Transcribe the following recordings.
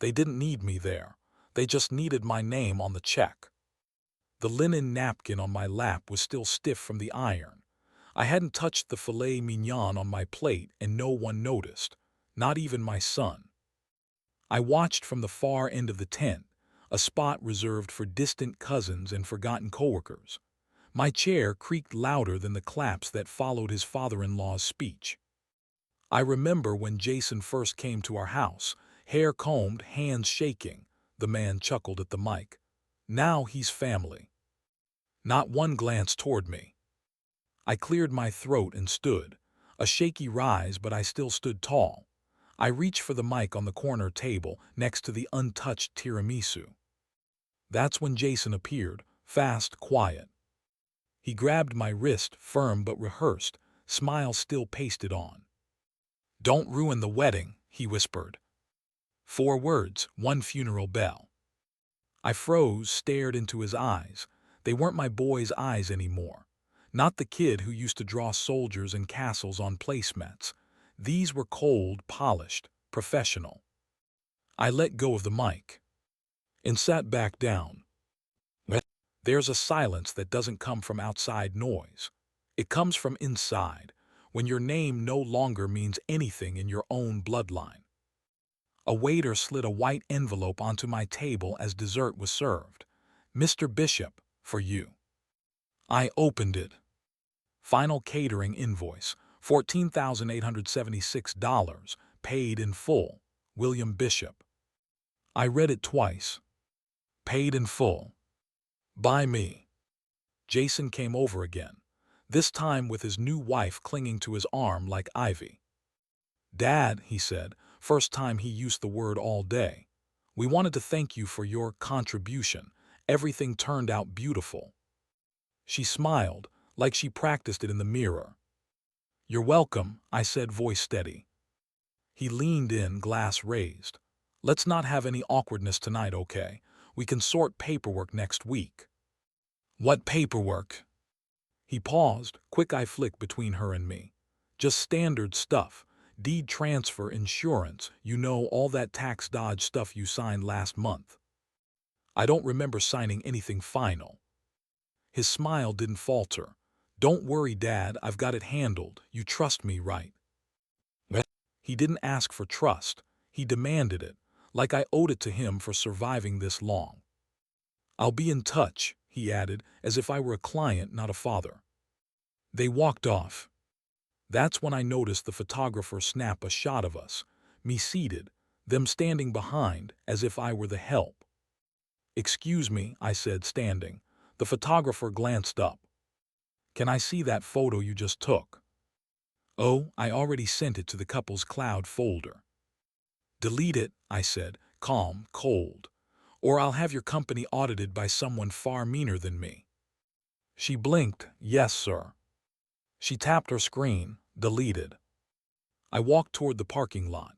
They didn't need me there. They just needed my name on the check. The linen napkin on my lap was still stiff from the iron. I hadn't touched the filet mignon on my plate, and no one noticed, not even my son. I watched from the far end of the tent, a spot reserved for distant cousins and forgotten coworkers. My chair creaked louder than the claps that followed his father-in-law's speech. I remember when Jason first came to our house, hair combed, hands shaking. The man chuckled at the mic. Now he's family. Not one glance toward me. I cleared my throat and stood. A shaky rise, but I still stood tall. I reached for the mic on the corner table next to the untouched tiramisu. That's when Jason appeared, fast, quiet. He grabbed my wrist, firm but rehearsed, smile still pasted on. "Don't ruin the wedding," he whispered. 4 words, 1 funeral bell. I froze, stared into his eyes. They weren't my boy's eyes anymore. Not the kid who used to draw soldiers and castles on placemats. These were cold, polished, professional. I let go of the mic and sat back down. There's a silence that doesn't come from outside noise. It comes from inside, when your name no longer means anything in your own bloodline. A waiter slid a white envelope onto my table as dessert was served. "Mr. Bishop, for you." I opened it. Final catering invoice, $14,876, paid in full. William Bishop. I read it twice. Paid in full. By me. Jason came over again, this time with his new wife clinging to his arm like ivy. "Dad," he said, first time he used the word all day, "we wanted to thank you for your contribution. Everything turned out beautiful." She smiled, like she practiced it in the mirror. "You're welcome," I said, voice steady. He leaned in, glass raised. "Let's not have any awkwardness tonight, okay? We can sort paperwork next week." "What paperwork?" He paused, quick eye flick between her and me. "Just standard stuff. Deed transfer, insurance, you know, all that tax dodge stuff you signed last month." "I don't remember signing anything final." His smile didn't falter. "Don't worry, Dad, I've got it handled. You trust me, right?" He didn't ask for trust. He demanded it, like I owed it to him for surviving this long. "I'll be in touch," he added, as if I were a client, not a father. They walked off. That's when I noticed the photographer snap a shot of us, me seated, them standing behind, as if I were the help. "Excuse me," I said, standing. The photographer glanced up. "Can I see that photo you just took?" "Oh, I already sent it to the couple's cloud folder." "Delete it," I said, calm, cold, "or I'll have your company audited by someone far meaner than me." She blinked. "Yes, sir." She tapped her screen. Deleted. I walked toward the parking lot,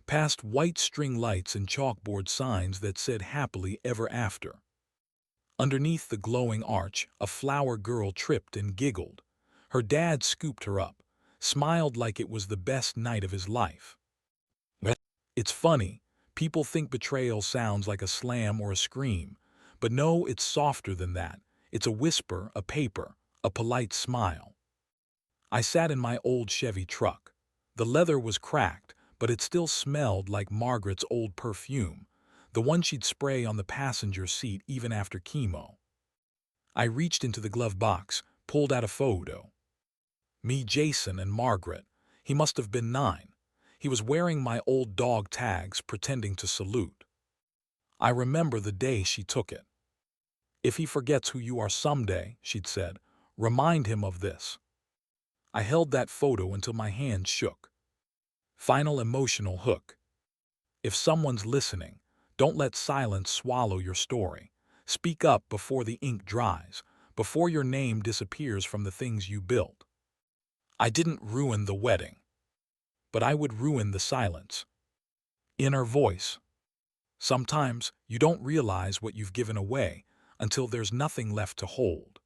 past white string lights and chalkboard signs that said happily ever after. Underneath the glowing arch, a flower girl tripped and giggled. Her dad scooped her up, smiled like it was the best night of his life. It's funny, people think betrayal sounds like a slam or a scream, but no, it's softer than that. It's a whisper, a paper, a polite smile. I sat in my old Chevy truck. The leather was cracked, but it still smelled like Margaret's old perfume, the one she'd spray on the passenger seat even after chemo. I reached into the glove box, pulled out a photo. Me, Jason, and Margaret. He must have been 9. He was wearing my old dog tags, pretending to salute. I remember the day she took it. "If he forgets who you are someday," she'd said, "remind him of this." I held that photo until my hand shook. Final emotional hook. If someone's listening, don't let silence swallow your story. Speak up before the ink dries, before your name disappears from the things you built. I didn't ruin the wedding, but I would ruin the silence. Inner voice. Sometimes you don't realize what you've given away until there's nothing left to hold.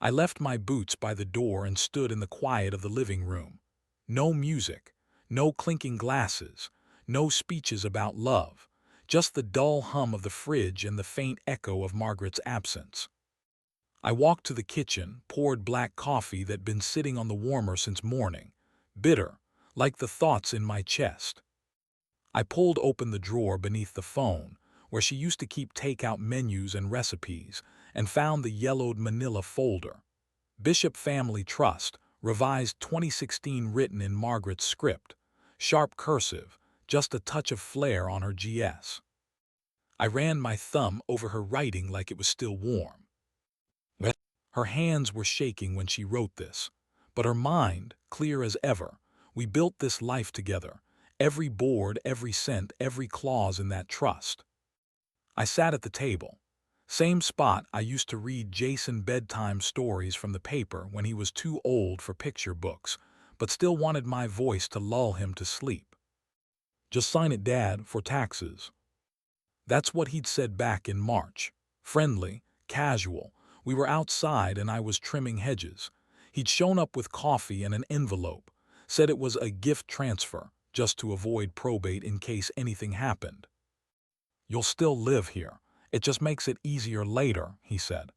I left my boots by the door and stood in the quiet of the living room. No music, no clinking glasses, no speeches about love, just the dull hum of the fridge and the faint echo of Margaret's absence. I walked to the kitchen, poured black coffee that'd been sitting on the warmer since morning, bitter, like the thoughts in my chest. I pulled open the drawer beneath the phone, where she used to keep takeout menus and recipes, and found the yellowed manila folder. Bishop Family Trust, revised 2016, written in Margaret's script, sharp cursive, just a touch of flair on her GS. I ran my thumb over her writing like it was still warm. Her hands were shaking when she wrote this, but her mind, clear as ever. We built this life together, every board, every cent, every clause in that trust. I sat at the table, same spot I used to read Jason bedtime stories from the paper when he was too old for picture books, but still wanted my voice to lull him to sleep. "Just sign it, Dad, for taxes." That's what he'd said back in March. Friendly, casual. We were outside and I was trimming hedges. He'd shown up with coffee and an envelope, said it was a gift transfer, just to avoid probate in case anything happened. "You'll still live here. It just makes it easier later," he said.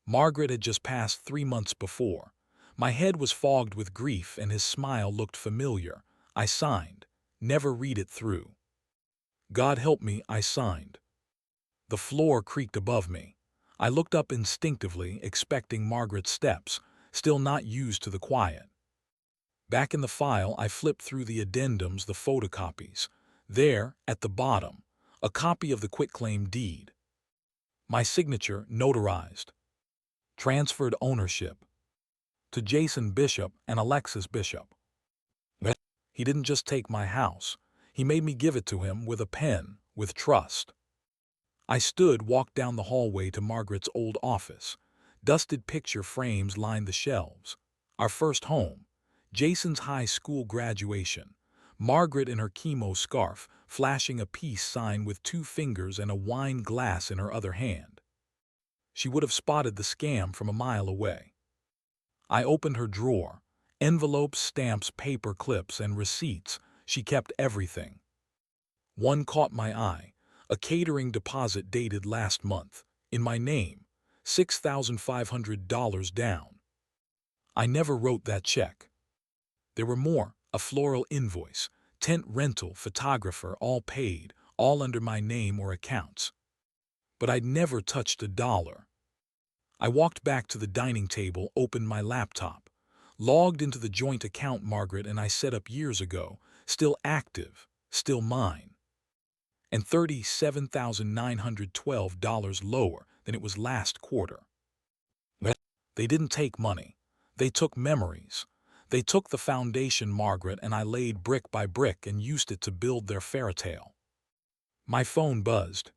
Margaret had just passed 3 months before. My head was fogged with grief and his smile looked familiar. I signed. Never read it through. "God help me," I signed. The floor creaked above me. I looked up instinctively, expecting Margaret's steps, still not used to the quiet. Back in the file, I flipped through the addendums, the photocopies. There, at the bottom, a copy of the quitclaim deed. My signature notarized. Transferred ownership to Jason Bishop and Alexis Bishop. He didn't just take my house. He made me give it to him with a pen, with trust. I walked down the hallway to Margaret's old office. Dusted picture frames lined the shelves. Our first home. Jason's high school graduation. Margaret in her chemo scarf, flashing a peace sign with 2 fingers and a wine glass in her other hand. She would have spotted the scam from a mile away. I opened her drawer. Envelopes, stamps, paper clips, and receipts. She kept everything. One caught my eye. A catering deposit dated last month. In my name. $6,500 down. I never wrote that check. There were more. A floral invoice, tent rental, photographer, all paid, all under my name or accounts. But I'd never touched a dollar. I walked back to the dining table, opened my laptop, logged into the joint account Margaret and I set up years ago, still active, still mine. And $37,912 lower than it was last quarter. They didn't take money. They took memories. They took the foundation Margaret and I laid brick by brick and used it to build their fairytale. My phone buzzed.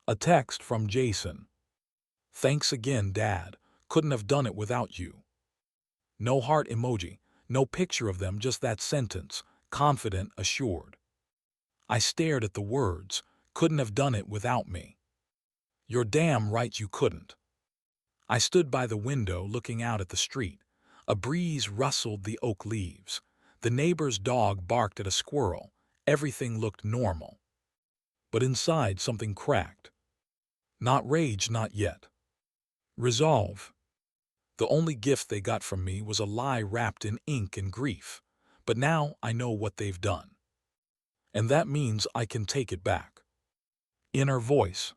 A text from Jason. "Thanks again, Dad. Couldn't have done it without you." No heart emoji, no picture of them, just that sentence, confident, assured. I stared at the words, "Couldn't have done it without me." "You're damn right you couldn't." I stood by the window looking out at the street. A breeze rustled the oak leaves. The neighbor's dog barked at a squirrel. Everything looked normal. But inside something cracked. Not rage, not yet. Resolve. The only gift they got from me was a lie wrapped in ink and grief. But now I know what they've done. And that means I can take it back. Inner voice.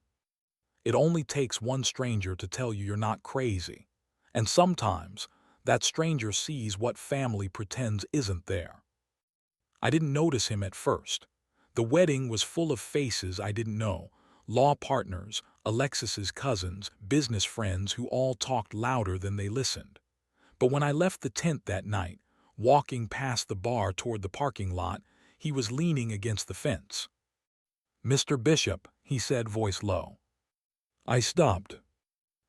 It only takes one stranger to tell you you're not crazy. And sometimes, that stranger sees what family pretends isn't there. I didn't notice him at first. The wedding was full of faces I didn't know. Law partners, Alexis's cousins, business friends who all talked louder than they listened. But when I left the tent that night, walking past the bar toward the parking lot, he was leaning against the fence. "Mr. Bishop," he said, voice low. I stopped.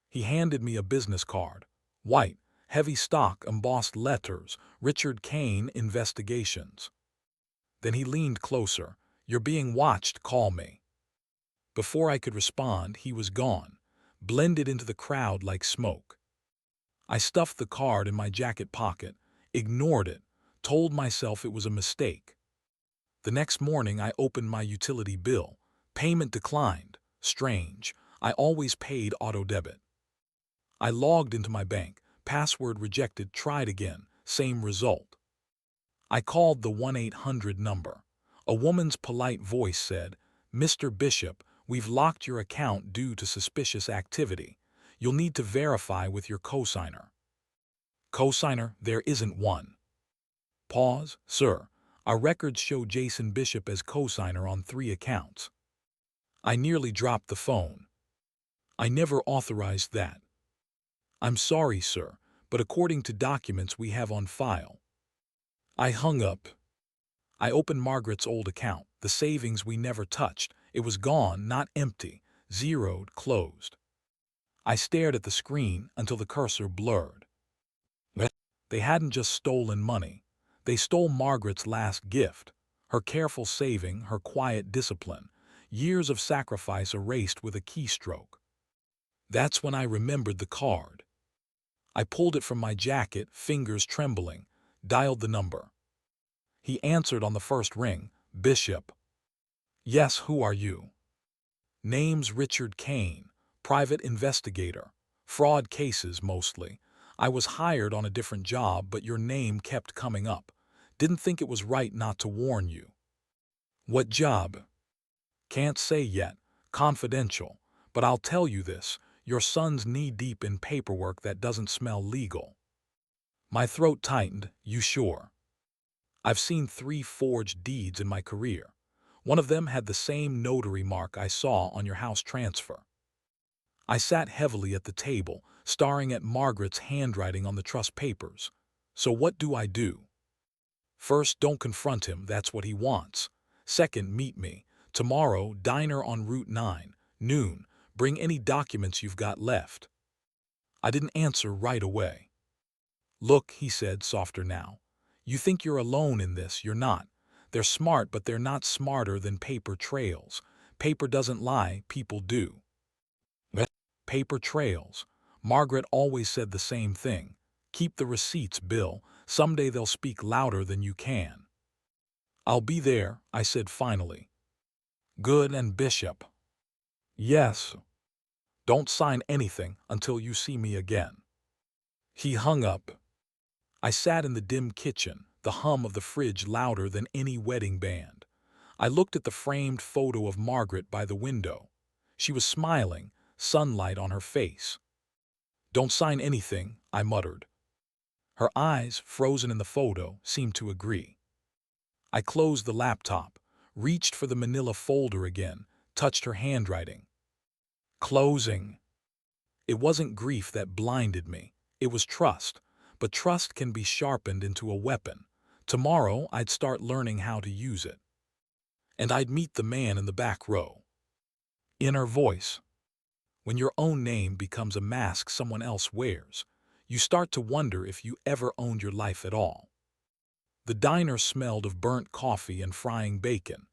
He handed me a business card. White, heavy stock, embossed letters, Richard Kane Investigations. Then he leaned closer. "You're being watched, call me." Before I could respond, he was gone, blended into the crowd like smoke. I stuffed the card in my jacket pocket, ignored it, told myself it was a mistake. The next morning I opened my utility bill, Payment declined. Strange. I always paid auto debit. I logged into my bank. Password rejected. Tried again. Same result. I called the 1-800 number. A woman's polite voice said, "Mr. Bishop, we've locked your account due to suspicious activity. You'll need to verify with your cosigner." Cosigner? There isn't one. Pause. Sir, our records show Jason Bishop as cosigner on 3 accounts. I nearly dropped the phone. I never authorized that. I'm sorry, sir, but according to documents we have on file. I hung up. I opened Margaret's old account, the savings we never touched. It was gone, not empty, zeroed, closed. I stared at the screen until the cursor blurred. They hadn't just stolen money. They stole Margaret's last gift, her careful saving, her quiet discipline, years of sacrifice erased with a keystroke. That's when I remembered the card. I pulled it from my jacket, fingers trembling, dialed the number. He answered on the first ring, "Bishop." "Yes, who are you?" "Name's Richard Kane, private investigator. Fraud cases, mostly. I was hired on a different job, but your name kept coming up. Didn't think it was right not to warn you." "What job?" "Can't say yet. Confidential. But I'll tell you this. Your son's knee-deep in paperwork that doesn't smell legal." My throat tightened. "You sure?" "I've seen 3 forged deeds in my career. One of them had the same notary mark I saw on your house transfer." I sat heavily at the table, staring at Margaret's handwriting on the trust papers. So what do I do? First, don't confront him, that's what he wants. Second, meet me. Tomorrow, diner on Route 9, noon. Bring any documents you've got left. I didn't answer right away. "Look," he said, softer now. "You think you're alone in this, you're not. They're smart, but they're not smarter than paper trails. Paper doesn't lie, people do." Paper trails. Margaret always said the same thing. "Keep the receipts, Bill. Someday they'll speak louder than you can." "I'll be there," I said finally. "Good, and Bishop?" "Yes." "Don't sign anything until you see me again." He hung up. I sat in the dim kitchen, the hum of the fridge louder than any wedding band. I looked at the framed photo of Margaret by the window. She was smiling, sunlight on her face. "Don't sign anything," I muttered. Her eyes, frozen in the photo, seemed to agree. I closed the laptop, reached for the manila folder again, touched her handwriting. Closing. It wasn't grief that blinded me. It was trust. But trust can be sharpened into a weapon. Tomorrow, I'd start learning how to use it. And I'd meet the man in the back row. Inner voice. When your own name becomes a mask someone else wears, you start to wonder if you ever owned your life at all. The diner smelled of burnt coffee and frying bacon.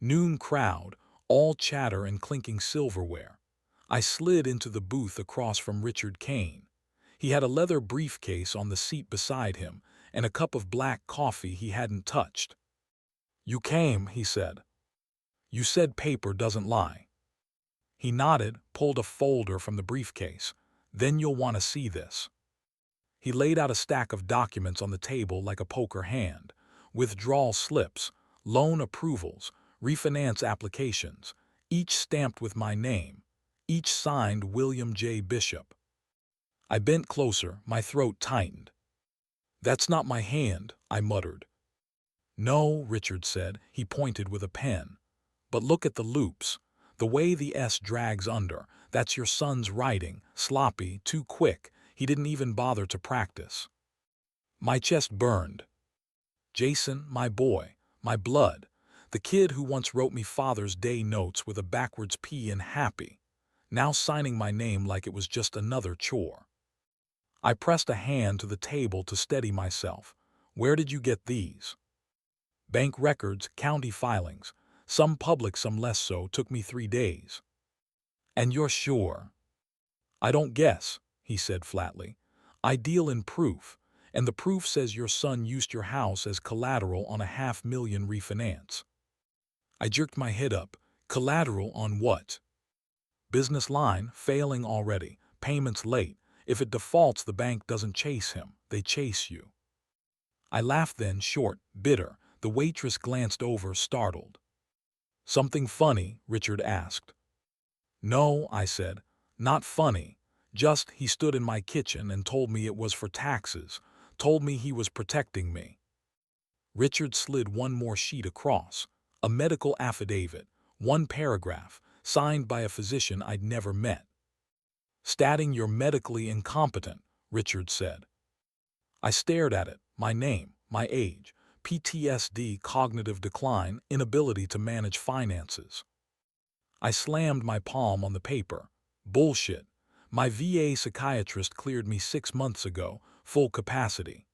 Noon crowd, all chatter and clinking silverware. I slid into the booth across from Richard Kane. He had a leather briefcase on the seat beside him and a cup of black coffee he hadn't touched. "You came," he said. "You said paper doesn't lie." He nodded, pulled a folder from the briefcase. "Then you'll want to see this." He laid out a stack of documents on the table like a poker hand. Withdrawal slips, loan approvals, refinance applications, each stamped with my name, each signed William J. Bishop. I bent closer, my throat tightened. "That's not my hand," I muttered. "No," Richard said. He pointed with a pen. "But look at the loops. The way the S drags under, that's your son's writing, sloppy, too quick. He didn't even bother to practice." My chest burned. Jason, my boy, my blood, the kid who once wrote me Father's Day notes with a backwards P in happy, now signing my name like it was just another chore. I pressed a hand to the table to steady myself. "Where did you get these?" "Bank records, county filings. Some public, some less so, took me 3 days." "And you're sure?" "I don't guess," he said flatly. "I deal in proof, and the proof says your son used your house as collateral on a $500,000 refinance." I jerked my head up. Collateral on what? Business line, failing already, payments late. If it defaults, the bank doesn't chase him, they chase you. I laughed then, short, bitter. The waitress glanced over, startled. Something funny? Richard asked. No, I said. Not funny. Just, he stood in my kitchen and told me it was for taxes, told me he was protecting me. Richard slid one more sheet across. A medical affidavit, one paragraph, signed by a physician I'd never met. Stating you're medically incompetent, Richard said. I stared at it, my name, my age, PTSD, cognitive decline, inability to manage finances. I slammed my palm on the paper. Bullshit. My VA psychiatrist cleared me 6 months ago, full capacity.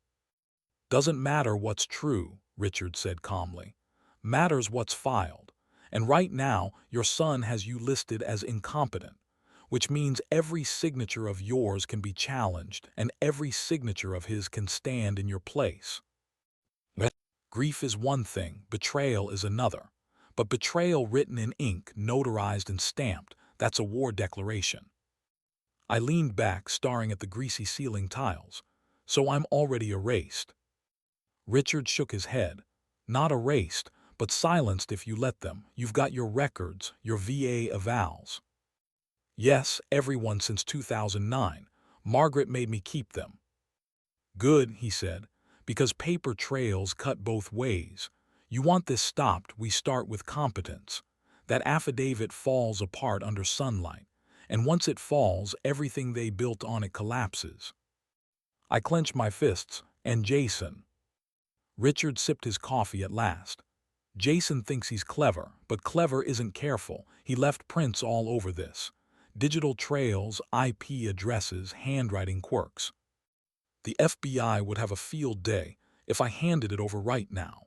Doesn't matter what's true, Richard said calmly. Matters what's filed. And right now, your son has you listed as incompetent, which means every signature of yours can be challenged and every signature of his can stand in your place. Grief is one thing, betrayal is another. But betrayal written in ink, notarized and stamped, that's a war declaration. I leaned back, staring at the greasy ceiling tiles. So I'm already erased. Richard shook his head. Not erased, but silenced if you let them. You've got your records, your VA avals. Yes, everyone since 2009. Margaret made me keep them. Good, he said, because paper trails cut both ways. You want this stopped, we start with competence. That affidavit falls apart under sunlight, and once it falls, everything they built on it collapses. I clenched my fists, and Jason. Richard sipped his coffee at last. Jason thinks he's clever, but clever isn't careful. He left prints all over this. Digital trails, IP addresses, handwriting quirks. The FBI would have a field day if I handed it over right now.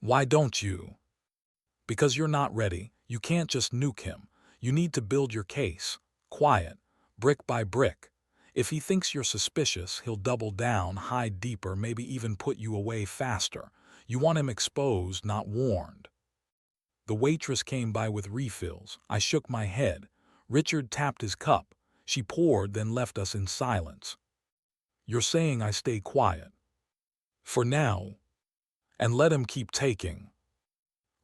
Why don't you? Because you're not ready. You can't just nuke him. You need to build your case. Quiet. Brick by brick. If he thinks you're suspicious, he'll double down, hide deeper, maybe even put you away faster. You want him exposed, not warned. The waitress came by with refills. I shook my head. Richard tapped his cup. She poured, then left us in silence. You're saying I stay quiet. For now. And let him keep taking.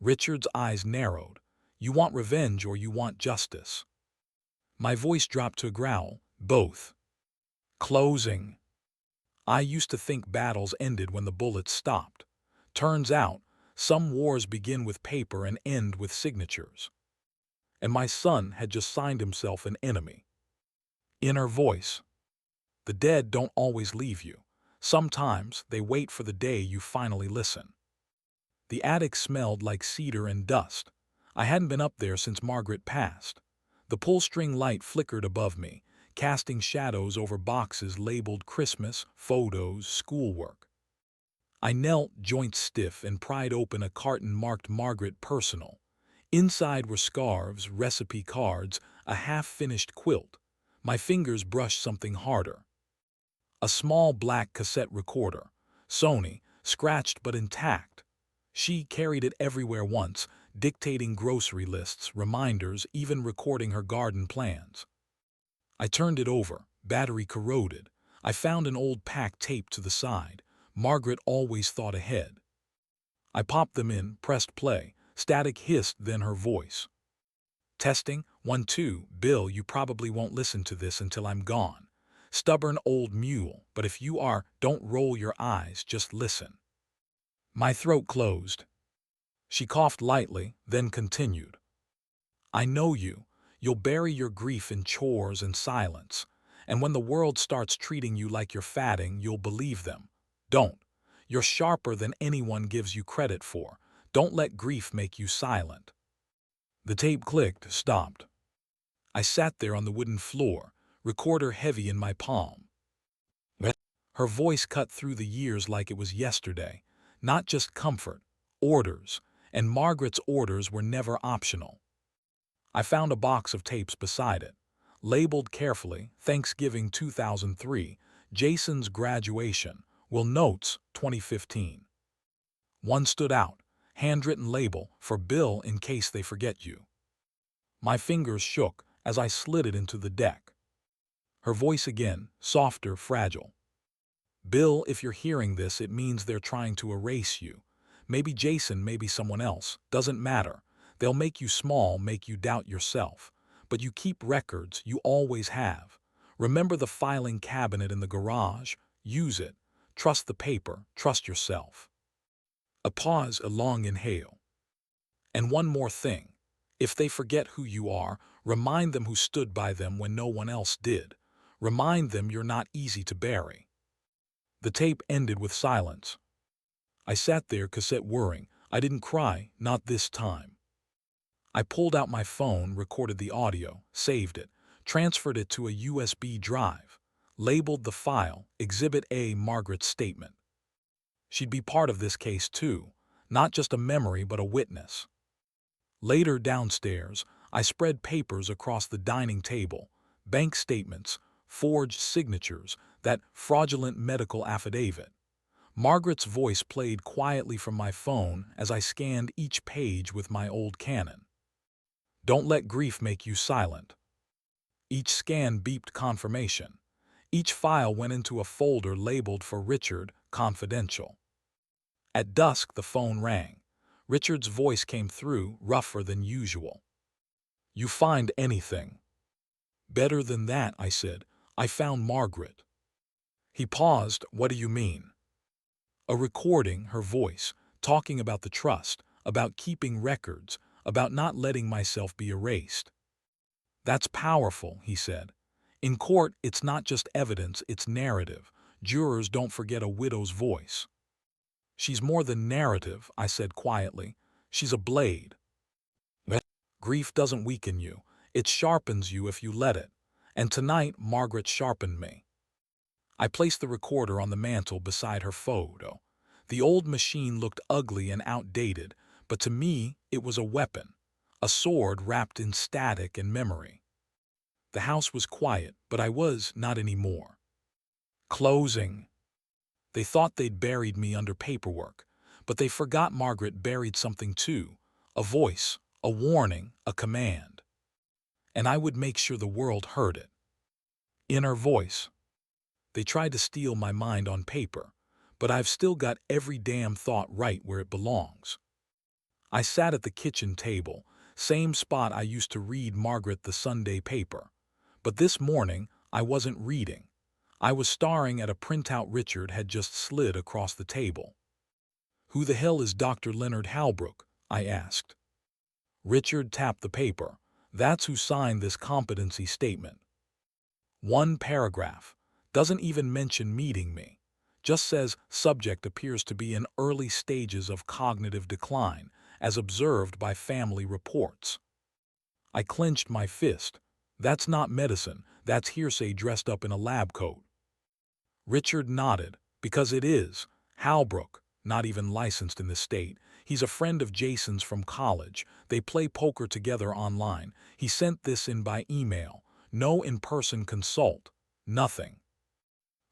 Richard's eyes narrowed. You want revenge or you want justice? My voice dropped to a growl. Both. Closing. I used to think battles ended when the bullets stopped. Turns out, some wars begin with paper and end with signatures. And my son had just signed himself an enemy. Inner voice. The dead don't always leave you. Sometimes they wait for the day you finally listen. The attic smelled like cedar and dust. I hadn't been up there since Margaret passed. The pull-string light flickered above me, casting shadows over boxes labeled Christmas, photos, schoolwork. I knelt, joints stiff, and pried open a carton marked Margaret Personal. Inside were scarves, recipe cards, a half-finished quilt. My fingers brushed something harder. A small black cassette recorder. Sony, scratched but intact. She carried it everywhere once, dictating grocery lists, reminders, even recording her garden plans. I turned it over, battery corroded. I found an old pack taped to the side. Margaret always thought ahead. I popped them in, pressed play. Static hissed, then her voice. Testing, 1, 2, Bill, you probably won't listen to this until I'm gone. Stubborn old mule, but if you are, don't roll your eyes, just listen. My throat closed. She coughed lightly, then continued. I know you. You'll bury your grief in chores and silence. And when the world starts treating you like you're fatting, you'll believe them. Don't. You're sharper than anyone gives you credit for. Don't let grief make you silent. The tape clicked, stopped. I sat there on the wooden floor, recorder heavy in my palm. Her voice cut through the years like it was yesterday. Not just comfort, orders. And Margaret's orders were never optional. I found a box of tapes beside it. Labeled carefully, Thanksgiving 2003, Jason's graduation, Will Notes 2015. One stood out, handwritten label for Bill in case they forget you. My fingers shook as I slid it into the deck. Her voice again, softer, fragile. Bill, if you're hearing this, it means they're trying to erase you. Maybe Jason, maybe someone else. Doesn't matter. They'll make you small, make you doubt yourself. But you keep records, you always have. Remember the filing cabinet in the garage? Use it. Trust the paper, trust yourself. A pause, a long inhale. And one more thing. If they forget who you are, remind them who stood by them when no one else did. Remind them you're not easy to bury. The tape ended with silence. I sat there, cassette whirring. I didn't cry, not this time. I pulled out my phone, recorded the audio, saved it, transferred it to a USB drive, labeled the file Exhibit A, Margaret's statement. She'd be part of this case too, not just a memory but a witness. Later, downstairs, I spread papers across the dining table, bank statements, forged signatures, that fraudulent medical affidavit. Margaret's voice played quietly from my phone as I scanned each page with my old Canon. Don't let grief make you silent. Each scan beeped confirmation. Each file went into a folder labeled for Richard, confidential. At dusk, the phone rang. Richard's voice came through, rougher than usual. You find anything? Better than that, I said. I found Margaret. He paused. What do you mean? A recording, her voice, talking about the trust, about keeping records, about not letting myself be erased. That's powerful, he said. In court, it's not just evidence, it's narrative. Jurors don't forget a widow's voice. She's more than narrative, I said quietly. She's a blade. Grief doesn't weaken you. It sharpens you if you let it. And tonight, Margaret sharpened me. I placed the recorder on the mantel beside her photo. The old machine looked ugly and outdated, but to me, it was a weapon, a sword wrapped in static and memory. The house was quiet, but I was not anymore. Closing. They thought they'd buried me under paperwork, but they forgot Margaret buried something too, a voice, a warning, a command. And I would make sure the world heard it. In her voice. They tried to steal my mind on paper, but I've still got every damn thought right where it belongs. I sat at the kitchen table, same spot I used to read Margaret the Sunday paper. But this morning, I wasn't reading. I was staring at a printout Richard had just slid across the table. Who the hell is Dr. Leonard Halbrook? I asked. Richard tapped the paper. That's who signed this competency statement. One paragraph. Doesn't even mention meeting me. Just says subject appears to be in early stages of cognitive decline, as observed by family reports. I clenched my fist. That's not medicine, that's hearsay dressed up in a lab coat. Richard nodded. Because it is. Halbrook, not even licensed in the state. He's a friend of Jason's from college. They play poker together online. He sent this in by email. No in-person consult. Nothing.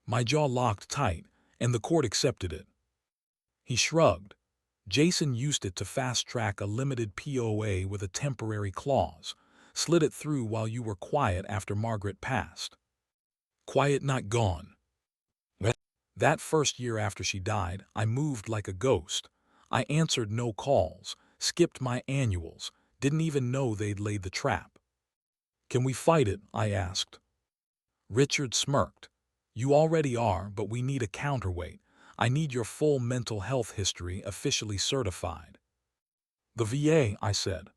My jaw locked tight, and the court accepted it. He shrugged. Jason used it to fast-track a limited POA with a temporary clause. Slid it through while you were quiet after Margaret passed. Quiet, not gone. That first year after she died, I moved like a ghost. I answered no calls, skipped my annuals, didn't even know they'd laid the trap. Can we fight it? I asked. Richard smirked. You already are, but we need a counterweight. I need your full mental health history officially certified. The VA, I said.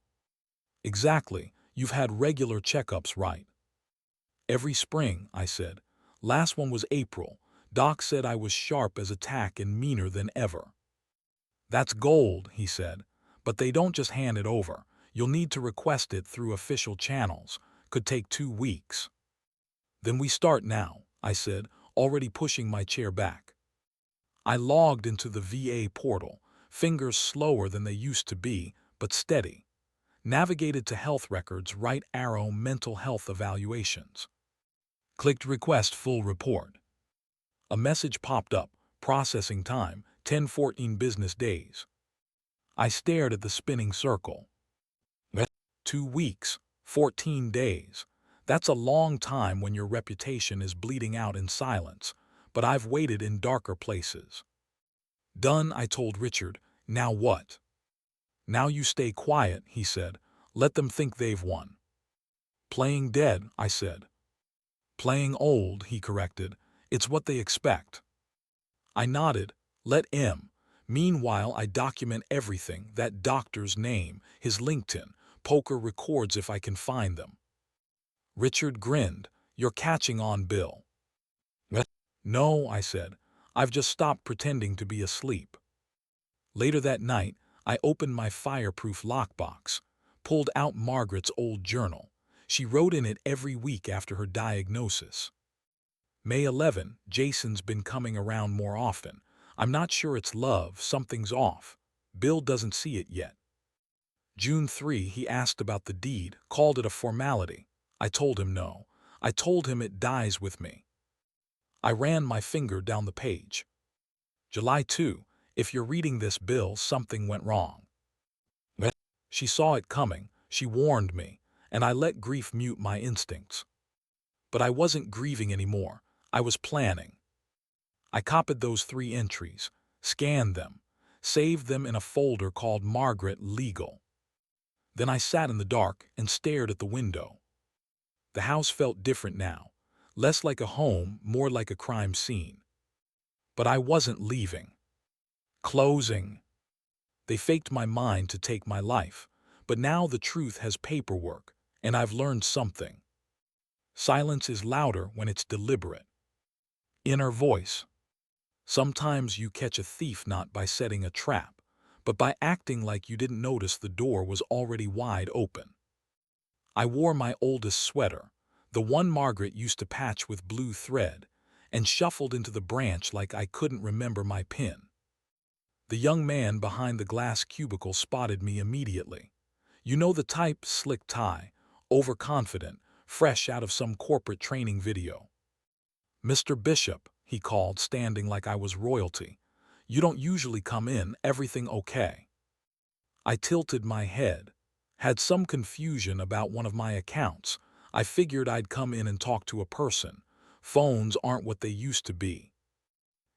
Exactly. You've had regular checkups, right? Every spring, I said. Last one was April. Doc said I was sharp as a tack and meaner than ever. That's gold, he said. But they don't just hand it over. You'll need to request it through official channels. Could take 2 weeks. Then we start now, I said, already pushing my chair back. I logged into the VA portal, fingers slower than they used to be, but steady. Navigated to health records, right arrow, mental health evaluations. Clicked request full report. A message popped up, processing time, 10-14 business days. I stared at the spinning circle. 2 weeks, 14 days. That's a long time when your reputation is bleeding out in silence, but I've waited in darker places. Done, I told Richard. Now what? Now you stay quiet, he said. Let them think they've won. Playing dead, I said. Playing old, he corrected. It's what they expect. I nodded. Let M. Meanwhile, I document everything, that doctor's name, his LinkedIn, poker records if I can find them. Richard grinned. You're catching on, Bill. No, I said. I've just stopped pretending to be asleep. Later that night, I opened my fireproof lockbox, pulled out Margaret's old journal. She wrote in it every week after her diagnosis. May 11, Jason's been coming around more often. I'm not sure it's love, something's off. Bill doesn't see it yet. June 3, he asked about the deed, called it a formality. I told him no. I told him it dies with me. I ran my finger down the page. July 2, if you're reading this, Bill, something went wrong. She saw it coming, she warned me, and I let grief mute my instincts. But I wasn't grieving anymore, I was planning. I copied those 3 entries, scanned them, saved them in a folder called Margaret Legal. Then I sat in the dark and stared at the window. The house felt different now, less like a home, more like a crime scene. But I wasn't leaving. Closing. They faked my mind to take my life, but now the truth has paperwork, and I've learned something. Silence is louder when it's deliberate. Inner voice. Sometimes you catch a thief not by setting a trap, but by acting like you didn't notice the door was already wide open. I wore my oldest sweater, the one Margaret used to patch with blue thread, and shuffled into the branch like I couldn't remember my pin. The young man behind the glass cubicle spotted me immediately. You know the type, slick tie, overconfident, fresh out of some corporate training video. Mr. Bishop, he called, standing like I was royalty. You don't usually come in, everything okay? I tilted my head, had some confusion about one of my accounts. I figured I'd come in and talk to a person. Phones aren't what they used to be.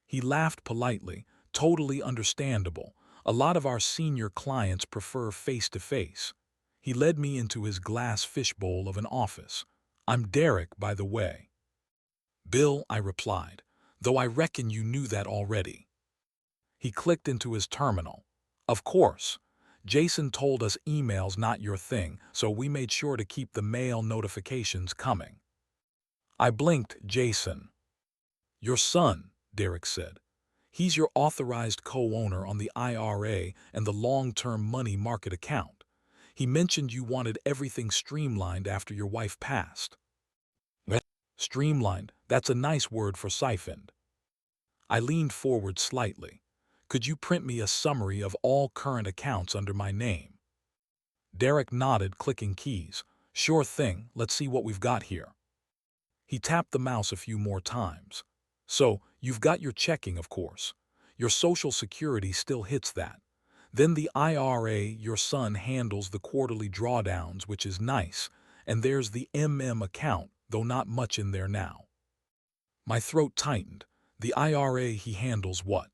He laughed politely, totally understandable. A lot of our senior clients prefer face-to-face. He led me into his glass fishbowl of an office. I'm Derek, by the way. Bill, I replied, though I reckon you knew that already. He clicked into his terminal. Of course. Jason told us email's not your thing, so we made sure to keep the mail notifications coming. I blinked. Jason. Your son, Derek said. He's your authorized co-owner on the IRA and the long-term money market account. He mentioned you wanted everything streamlined after your wife passed. Streamlined, that's a nice word for siphoned. I leaned forward slightly. Could you print me a summary of all current accounts under my name? Derek nodded, clicking keys. Sure thing, let's see what we've got here. He tapped the mouse a few more times. So, you've got your checking, of course. Your Social Security still hits that. Then the IRA, your son handles the quarterly drawdowns, which is nice. And there's the account, though not much in there now. My throat tightened. The IRA, he handles what?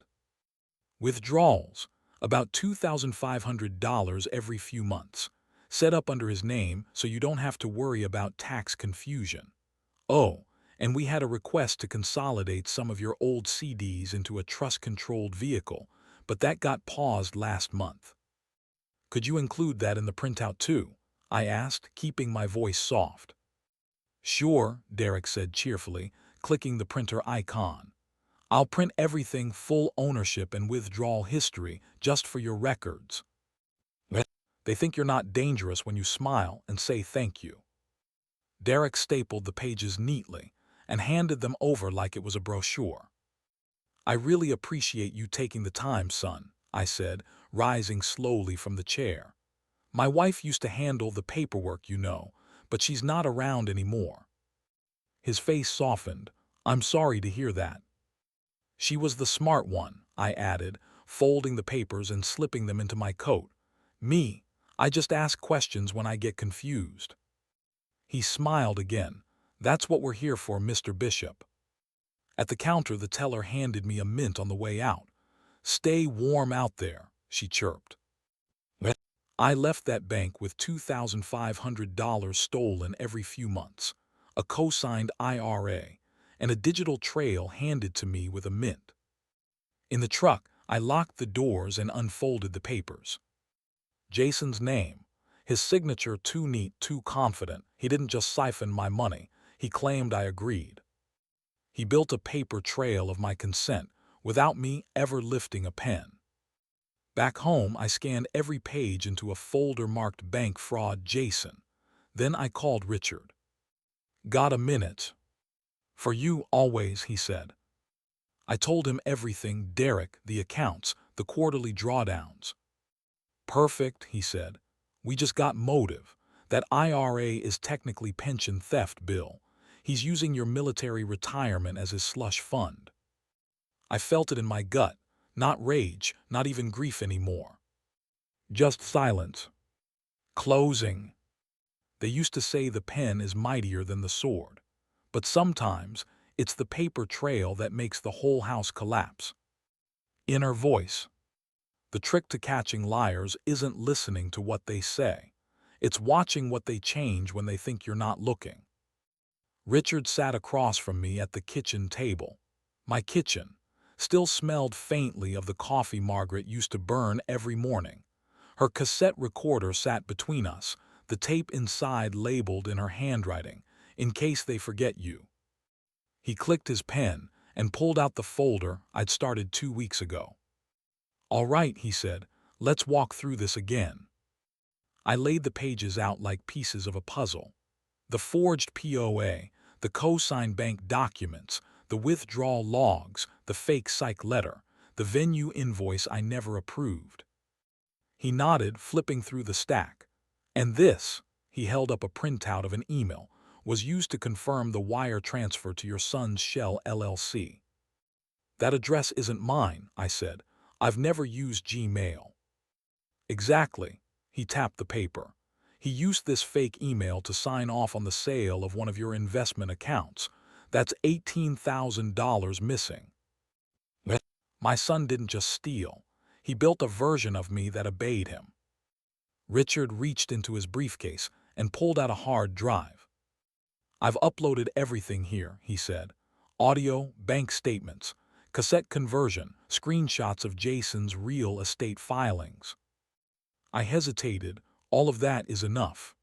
Withdrawals, about $2,500 every few months. Set up under his name so you don't have to worry about tax confusion. Oh, and we had a request to consolidate some of your old CDs into a trust-controlled vehicle, but that got paused last month. Could you include that in the printout too? I asked, keeping my voice soft. Sure, Derek said cheerfully, clicking the printer icon. I'll print everything, full ownership and withdrawal history, just for your records. They think you're not dangerous when you smile and say thank you. Derek stapled the pages neatly and handed them over like it was a brochure. I really appreciate you taking the time, son, I said, rising slowly from the chair. My wife used to handle the paperwork, you know, but she's not around anymore. His face softened. I'm sorry to hear that. She was the smart one, I added, folding the papers and slipping them into my coat. Me, I just ask questions when I get confused. He smiled again. That's what we're here for, Mr. Bishop. At the counter, the teller handed me a mint on the way out. Stay warm out there, she chirped. I left that bank with $2,500 stolen every few months, a co-signed IRA, and a digital trail handed to me with a mint. In the truck, I locked the doors and unfolded the papers. Jason's name, his signature too neat, too confident. He didn't just siphon my money, he claimed I agreed. He built a paper trail of my consent without me ever lifting a pen. Back home, I scanned every page into a folder marked Bank Fraud Jason. Then I called Richard. Got a minute? For you always, he said. I told him everything, Derek, the accounts, the quarterly drawdowns. Perfect, he said. We just got motive. That IRA is technically pension theft, Bill. He's using your military retirement as his slush fund. I felt it in my gut. Not rage, not even grief anymore. Just silence. Closing. They used to say the pen is mightier than the sword. But sometimes, it's the paper trail that makes the whole house collapse. Inner voice. The trick to catching liars isn't listening to what they say. It's watching what they change when they think you're not looking. Richard sat across from me at the kitchen table. My kitchen still smelled faintly of the coffee Margaret used to burn every morning. Her cassette recorder sat between us, the tape inside labeled in her handwriting, in case they forget you. He clicked his pen and pulled out the folder I'd started 2 weeks ago. All right, he said, let's walk through this again. I laid the pages out like pieces of a puzzle. The forged POA, the co-signed bank documents, the withdrawal logs, the fake psych letter, the venue invoice I never approved. He nodded, flipping through the stack. And this, he held up a printout of an email, was used to confirm the wire transfer to your son's Shell LLC. That address isn't mine, I said. I've never used Gmail. Exactly. He tapped the paper. He used this fake email to sign off on the sale of one of your investment accounts. That's $18,000 missing. My son didn't just steal. He built a version of me that obeyed him. Richard reached into his briefcase and pulled out a hard drive. I've uploaded everything here, he said. Audio, bank statements, cassette conversion, screenshots of Jason's real estate filings. I hesitated. All of that is enough.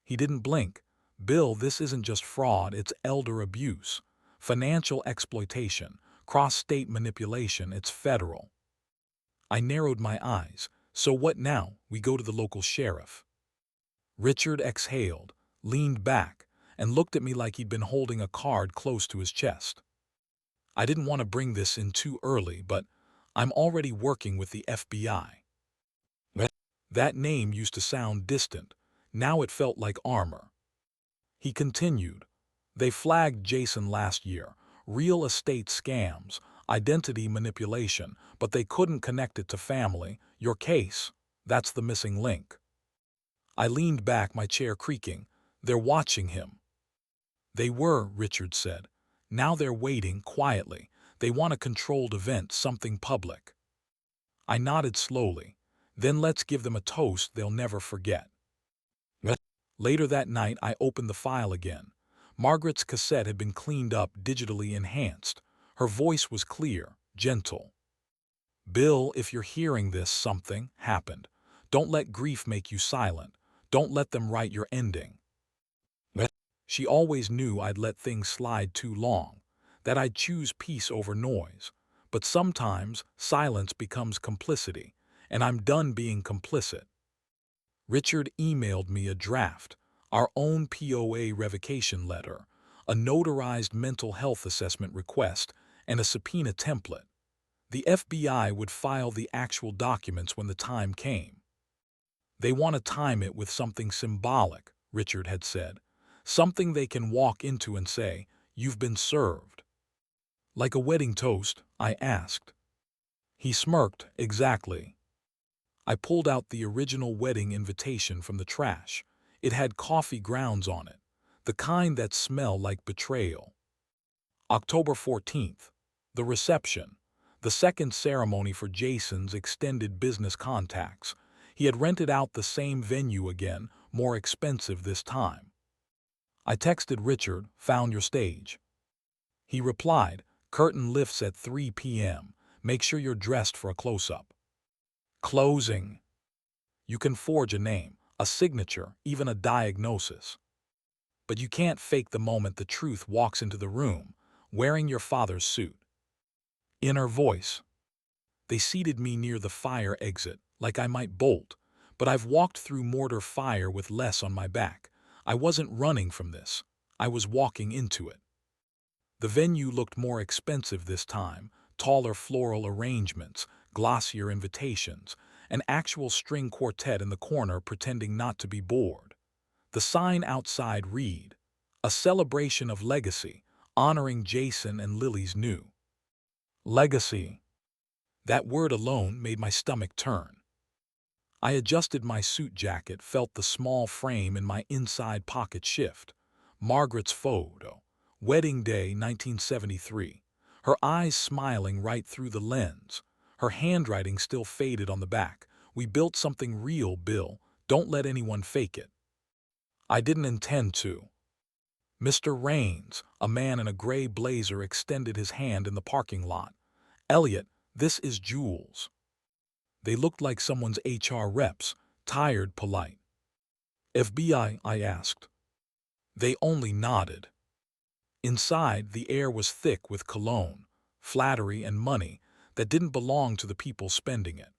He didn't blink. Bill, this isn't just fraud, it's elder abuse, financial exploitation, cross-state manipulation, it's federal. I narrowed my eyes. So what now? We go to the local sheriff. Richard exhaled, leaned back, and looked at me like he'd been holding a card close to his chest. I didn't want to bring this in too early, but I'm already working with the FBI. That name used to sound distant. Now it felt like armor. He continued. They flagged Jason last year. Real estate scams, identity manipulation, but they couldn't connect it to family. Your case, that's the missing link. I leaned back, my chair creaking. They're watching him. They were, Richard said. Now they're waiting quietly. They want a controlled event, something public. I nodded slowly. Then let's give them a toast they'll never forget. Later that night, I opened the file again. Margaret's cassette had been cleaned up, digitally enhanced. Her voice was clear, gentle. Bill, if you're hearing this, something happened. Don't let grief make you silent. Don't let them write your ending. She always knew I'd let things slide too long, that I'd choose peace over noise. But sometimes silence becomes complicity, and I'm done being complicit. Richard emailed me a draft, our own POA revocation letter, a notarized mental health assessment request, and a subpoena template. The FBI would file the actual documents when the time came. They want to time it with something symbolic, Richard had said, something they can walk into and say, you've been served. Like a wedding toast, I asked. He smirked. Exactly. I pulled out the original wedding invitation from the trash. It had coffee grounds on it, the kind that smell like betrayal. October 14th. The reception. The second ceremony for Jason's extended business contacts. He had rented out the same venue again, more expensive this time. I texted Richard, "Found your stage." He replied, "Curtain lifts at 3 p.m. Make sure you're dressed for a close-up." Closing. You can forge a name, a signature, even a diagnosis. But you can't fake the moment the truth walks into the room, wearing your father's suit. Inner voice. They seated me near the fire exit, like I might bolt, but I've walked through mortar fire with less on my back. I wasn't running from this. I was walking into it. The venue looked more expensive this time, taller floral arrangements, glossier invitations, an actual string quartet in the corner pretending not to be bored. The sign outside read, "A celebration of legacy, honoring Jason and Lily's new." Legacy. That word alone made my stomach turn. I adjusted my suit jacket, felt the small frame in my inside pocket shift. Margaret's photo. Wedding day 1973. Her eyes smiling right through the lens. Her handwriting still faded on the back. "We built something real, Bill. Don't let anyone fake it." I didn't intend to. Mr. Raines, a man in a gray blazer, extended his hand in the parking lot. "Elliot, this is Jules." They looked like someone's HR reps, tired, polite. "FBI?" I asked. They only nodded. Inside, the air was thick with cologne, flattery, and money that didn't belong to the people spending it.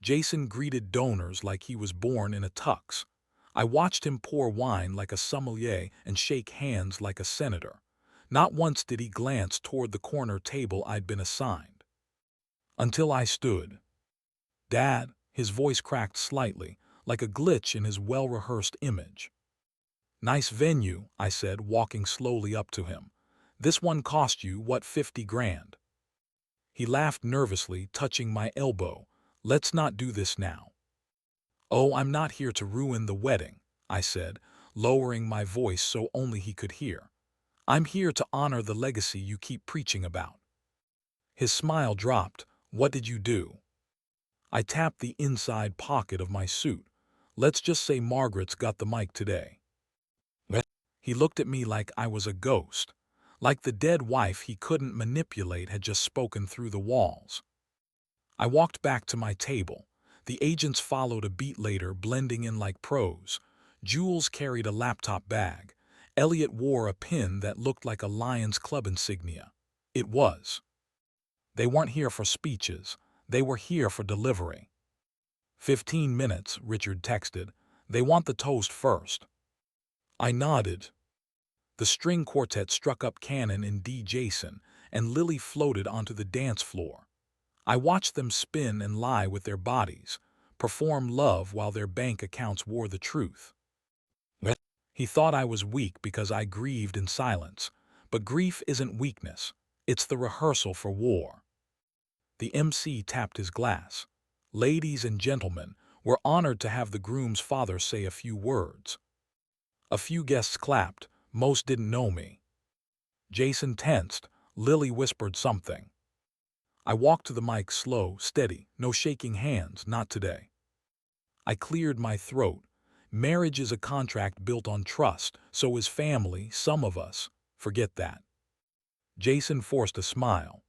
Jason greeted donors like he was born in a tux. I watched him pour wine like a sommelier and shake hands like a senator. Not once did he glance toward the corner table I'd been assigned. Until I stood. "Dad," his voice cracked slightly, like a glitch in his well-rehearsed image. "Nice venue," I said, walking slowly up to him. "This one cost you, what, 50 grand?" He laughed nervously, touching my elbow. "Let's not do this now." "Oh, I'm not here to ruin the wedding," I said, lowering my voice so only he could hear. "I'm here to honor the legacy you keep preaching about." His smile dropped. "What did you do?" I tapped the inside pocket of my suit. "Let's just say Margaret's got the mic today." He looked at me like I was a ghost, like the dead wife he couldn't manipulate had just spoken through the walls. I walked back to my table. The agents followed a beat later, blending in like pros. Jules carried a laptop bag. Elliot wore a pin that looked like a Lions Club insignia. It was. They weren't here for speeches. They were here for delivery. 15 minutes, Richard texted. "They want the toast first." I nodded. The string quartet struck up Canon in D. Jason, and Lily floated onto the dance floor. I watched them spin and lie with their bodies, perform love while their bank accounts wore the truth. He thought I was weak because I grieved in silence, but grief isn't weakness. It's the rehearsal for war. The MC tapped his glass. "Ladies and gentlemen, we're honored to have the groom's father say a few words." A few guests clapped. Most didn't know me. Jason tensed. Lily whispered something. I walked to the mic, slow, steady, no shaking hands, not today. I cleared my throat. Marriage is a contract built on trust, so is family, some of us. Forget that. Jason forced a smile.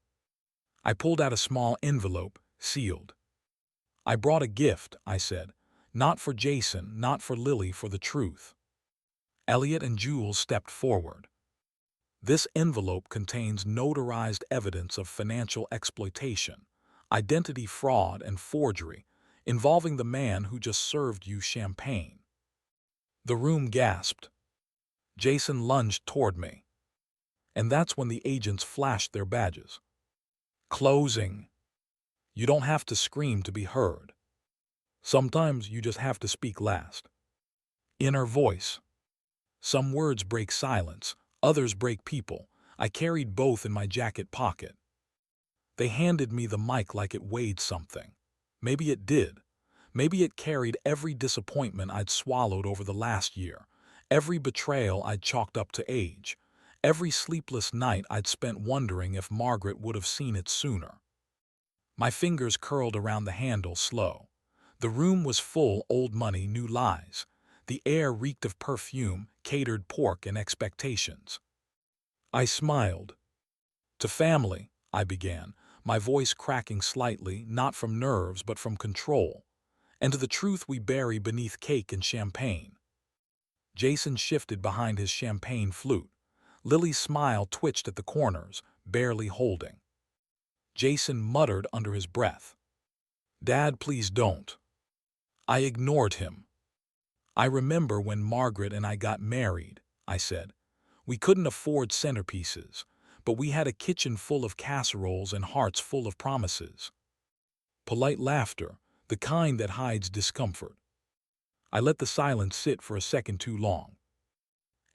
I pulled out a small envelope, sealed. "I brought a gift," I said. "Not for Jason, not for Lily, for the truth." Elliot and Jules stepped forward. "This envelope contains notarized evidence of financial exploitation, identity fraud, and forgery involving the man who just served you champagne." The room gasped. Jason lunged toward me. And that's when the agents flashed their badges. Closing. You don't have to scream to be heard. Sometimes you just have to speak last. Inner voice. Some words break silence, others break people. I carried both in my jacket pocket. They handed me the mic like it weighed something. Maybe it did. Maybe it carried every disappointment I'd swallowed over the last year, every betrayal I'd chalked up to age, every sleepless night I'd spent wondering if Margaret would have seen it sooner. My fingers curled around the handle slow. The room was full old money, new lies. The air reeked of perfume, catered pork, and expectations. I smiled. To family, I began, my voice cracking slightly, not from nerves but from control, and to the truth we bury beneath cake and champagne. Jason shifted behind his champagne flute. Lily's smile twitched at the corners, barely holding. Jason muttered under his breath, "Dad, please don't." I ignored him. "I remember when Margaret and I got married," I said. "We couldn't afford centerpieces, but we had a kitchen full of casseroles and hearts full of promises." Polite laughter, the kind that hides discomfort. I let the silence sit for a second too long.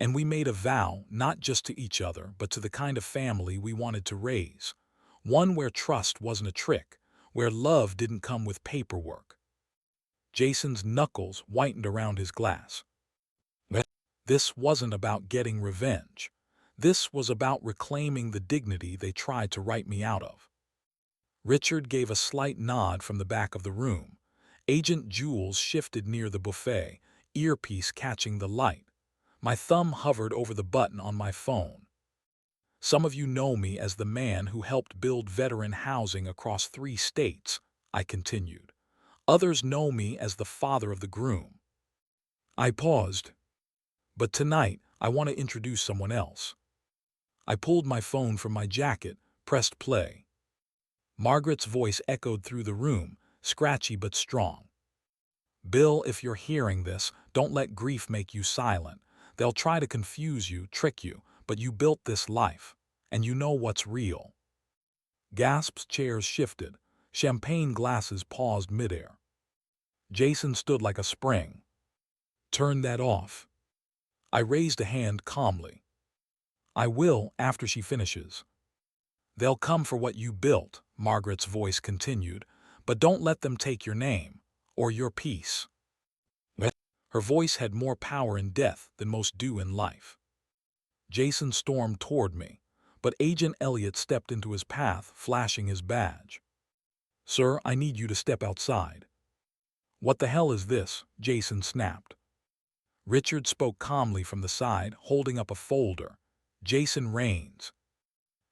"And we made a vow, not just to each other, but to the kind of family we wanted to raise. One where trust wasn't a trick, where love didn't come with paperwork." Jason's knuckles whitened around his glass. This wasn't about getting revenge. This was about reclaiming the dignity they tried to write me out of. Richard gave a slight nod from the back of the room. Agent Jules shifted near the buffet, earpiece catching the light. My thumb hovered over the button on my phone. "Some of you know me as the man who helped build veteran housing across 3 states," I continued. "Others know me as the father of the groom." I paused. "But tonight, I want to introduce someone else." I pulled my phone from my jacket, pressed play. Margaret's voice echoed through the room, scratchy but strong. "Bill, if you're hearing this, don't let grief make you silent. They'll try to confuse you, trick you, but you built this life, and you know what's real." Gasps, chairs shifted. Champagne glasses paused midair. Jason stood like a spring. "Turn that off." I raised a hand calmly. "I will after she finishes." "They'll come for what you built," Margaret's voice continued, "but don't let them take your name, or your peace." Her voice had more power in death than most do in life. Jason stormed toward me, but Agent Elliot stepped into his path, flashing his badge. "Sir, I need you to step outside." "What the hell is this?" Jason snapped. Richard spoke calmly from the side, holding up a folder. "Jason Rains.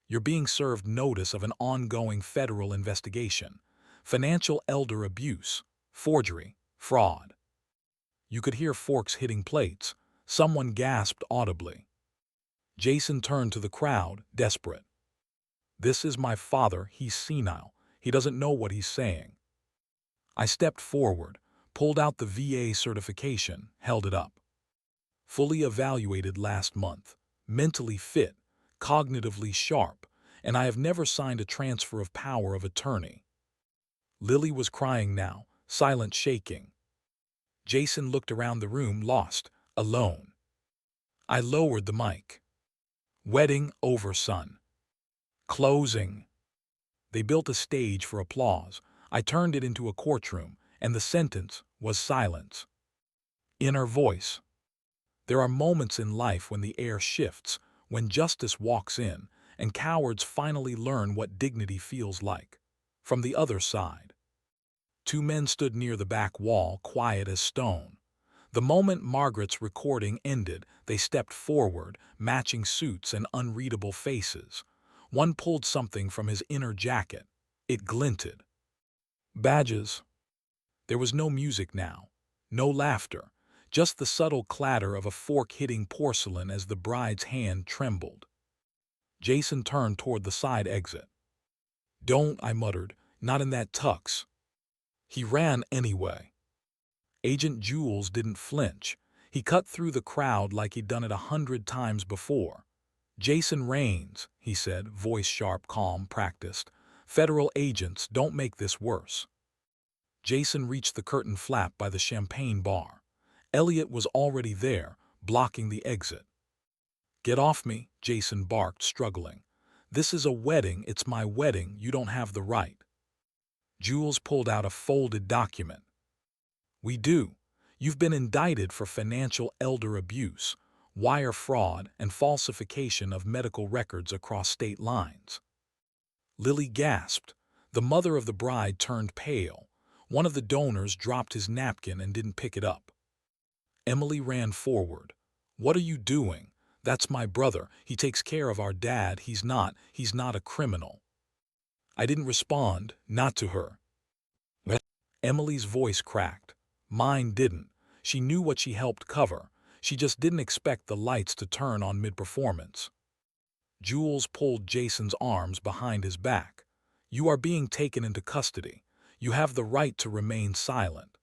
You're being served notice of an ongoing federal investigation. Financial elder abuse, forgery, fraud." You could hear forks hitting plates. Someone gasped audibly. Jason turned to the crowd, desperate. "This is my father. He's senile. He doesn't know what he's saying." I stepped forward, pulled out the VA certification, held it up. "Fully evaluated last month. Mentally fit, cognitively sharp, and I have never signed a transfer of power of attorney." Lily was crying now, silent shaking. Jason looked around the room, lost, alone. I lowered the mic. "Wedding over, son. Closing." They built a stage for applause. I turned it into a courtroom, and the sentence was silence. Inner voice. There are moments in life when the air shifts, when justice walks in, and cowards finally learn what dignity feels like. From the other side. 2 men stood near the back wall, quiet as stone. The moment Margaret's recording ended, they stepped forward, matching suits and unreadable faces. One pulled something from his inner jacket. It glinted. Badges. There was no music now, no laughter, just the subtle clatter of a fork hitting porcelain as the bride's hand trembled. Jason turned toward the side exit. "Don't," I muttered, "not in that tux." He ran anyway. Agent Jules didn't flinch. He cut through the crowd like he'd done it 100 times before. "Jason Rains," he said, voice sharp, calm, practiced. "Federal agents, don't make this worse." Jason reached the curtain flap by the champagne bar. Elliot was already there, blocking the exit. "Get off me," Jason barked, struggling. This is a wedding, it's my wedding, you don't have the right. Jules pulled out a folded document. We do. You've been indicted for financial elder abuse, wire fraud, and falsification of medical records across state lines. Lily gasped. The mother of the bride turned pale. One of the donors dropped his napkin and didn't pick it up. Emily ran forward. What are you doing? That's my brother. He takes care of our dad. He's not a criminal. I didn't respond, not to her. Emily's voice cracked. Mine didn't. She knew what she helped cover. She just didn't expect the lights to turn on mid-performance. Jules pulled Jason's arms behind his back. You are being taken into custody. You have the right to remain silent.